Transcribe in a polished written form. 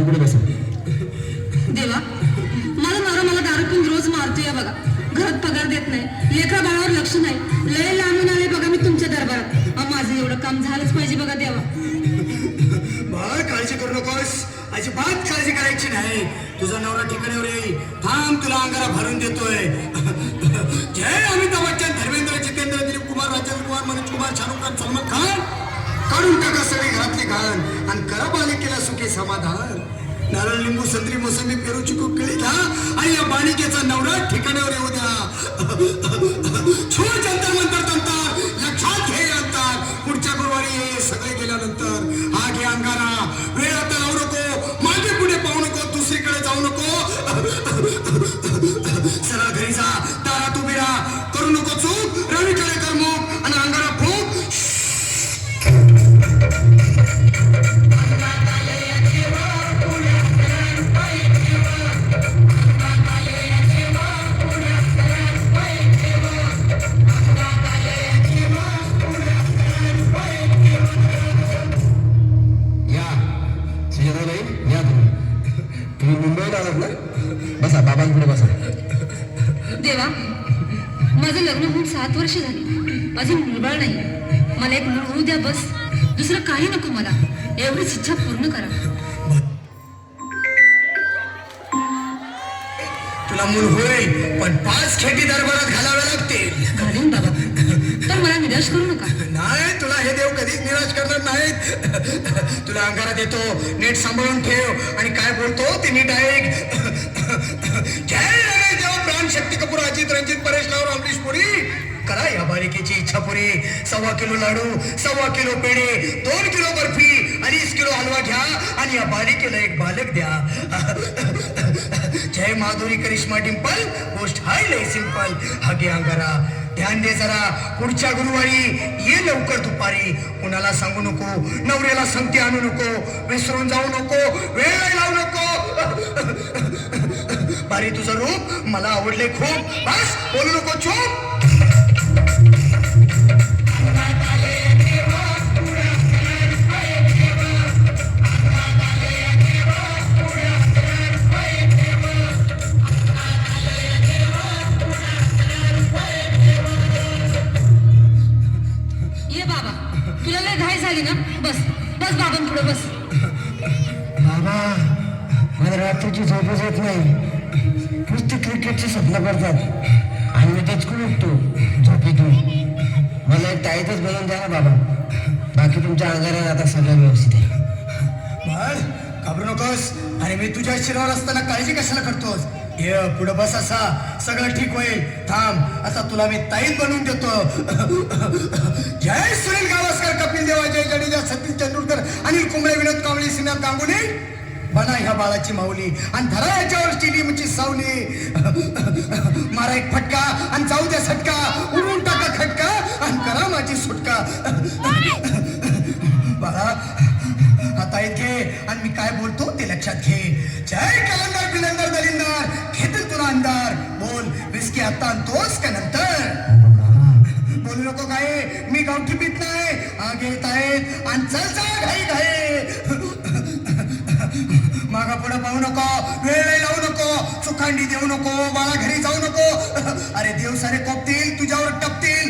पुढे बसा. देवा, माझा नवरा मला दारू पिऊन रोज मारतोय बघा. घरात पगार देत नाही, लेकरा बाळावर लक्ष नाही. लय लांबून आले बघा मी तुमच्या दरबारात. माझं एवढं काम झालंच पाहिजे बघा देवा. बाळ काळजी करू नकोस, अजिबात काळजी करायची नाही. तुझा नवरा ठिकाणावर येईल. थांब, तुला अंगारा भरून देतोय. जय अमिताभ बच्चन, धर्मेंद्र, जितेंद्र, दिलीप कुमार, राजेंद्र कुमार, मनोज कुमार, शाहरुख खान, सलमान खान. काढून टाका सगळी घरातली घाण आणि करा बालिकेला सुखी समाधान. नारळ, लिंबू, संत्री, मोसंबी, पेरू, चिकू, केळी घ्या आणि या बालिकेचा नवरा ठिकाणावर येऊ द्या. छोड जंतर मंतर तंतर, लक्षात घे अंतर. पुढच्या गुरुवारी हे सगळे गेल्यानंतर हा घे अंगारा. वेळ आता लावू नको, मागे पुढे पाहू नको, दुसरीकडे जाऊ नको. सरळ घरी जा, दारात उभी राहा, करू नको चूक. रवीकडे कर मुख आणि अंगारा फूक. तुम्ही मुंबईला आलात ना? बसा, बाबांपुढे बसा. देवा, माझं लग्न होऊन 7 वर्ष झाली. अजून मुलबाळ नाही. मला एक मूल होऊ द्या बस. दुसरं काही नको मला. एवढीच इच्छा पूर्ण करा. तुला मूल होईल, पण 5 खेटी दरबारात घालाव्या लागतील. घालीन बाबा, तर मला निराश करू नका. नाही, तुला हे देव कधीच निराश करणार नाहीत. तुला अंगारा देतो, नीट सांभाळून ठेव आणि काय बोलतो ते नीट ऐक. जय रमेश देव, प्राण, शक्ती कपूर, अजित, रंजित, परेश, राव, अमरीश पुरी. करा या बालिकेची इच्छा पुरी. 1.25 किलो लाडू, 1.25 किलो पेढे, 2 किलो बर्फी, 2.5 किलो हलवा घ्या आणि या बालिकेला एक बालक द्या. जय माधुरी, करिश्मा, डिंपल, गोष्ट हाय लय सिंपल. हा घे अंगारा, ध्यान दे जरा. पुढच्या गुरुवारी ये लवकर दुपारी. कुणाला सांगू नको, नवऱ्याला संगती आणू नको, विसरून जाऊ नको, वेळ लावू नको. बारी, तुझं रूप मला आवडले खूप. बस, बोलू नको, चूप. तुला लय घाई झाली ना? बस बस बाबांपुढे बस. बाबा, मला रात्रीची झोपच येत नाही. नुसते क्रिकेटचे स्वप्न पडतात आणि मी दचकून उठतो झोपेतून. मला एक ताईतच बनवून द्या ना बाबा. बाकी तुमच्या अंगारा आता सगळं व्यवस्थित आहे. बाळ, घाबरू नकोस. अरे मी तुझ्या शिरावर असताना काळजी कशाला करतोस? ये पुढं बस, असा सगळं ठीक होईल. थांब, आता तुला मी ताईत बनवून देतो. जय सुनील गावस्कर, कपिल देव, जय जडेजा, सतीश तेंडुलकर, अनिल कुंबळे, विनोद कांबळे, श्रीनाथ गांगुली. बना ह्या बाळाची माऊली आणि धरा याच्यावर स्टेडियमची सावली. मारा एक फटका आणि जाऊ द्या सटका. उडून टाका खटका आणि करा माझी सुटका. बाळा, आता घे आणि मी काय बोलतो ते लक्षात घे. जय कलंदर, पिलंदर, दलिंदर, घेतील तुला अंधार. बोल, विस्की आता आणतोस का नंतर? बोलू नको काय, मी गावठी पीत नाही. आगे येत आहेत आणि चल जा घाई घाई. मागा पुढे पाहू नको, वेळ लावू नको, चुकांडी देऊ नको, बाळा घरी जाऊ नको. अरे देव सारे कोपतील, तुझ्यावर टपतील.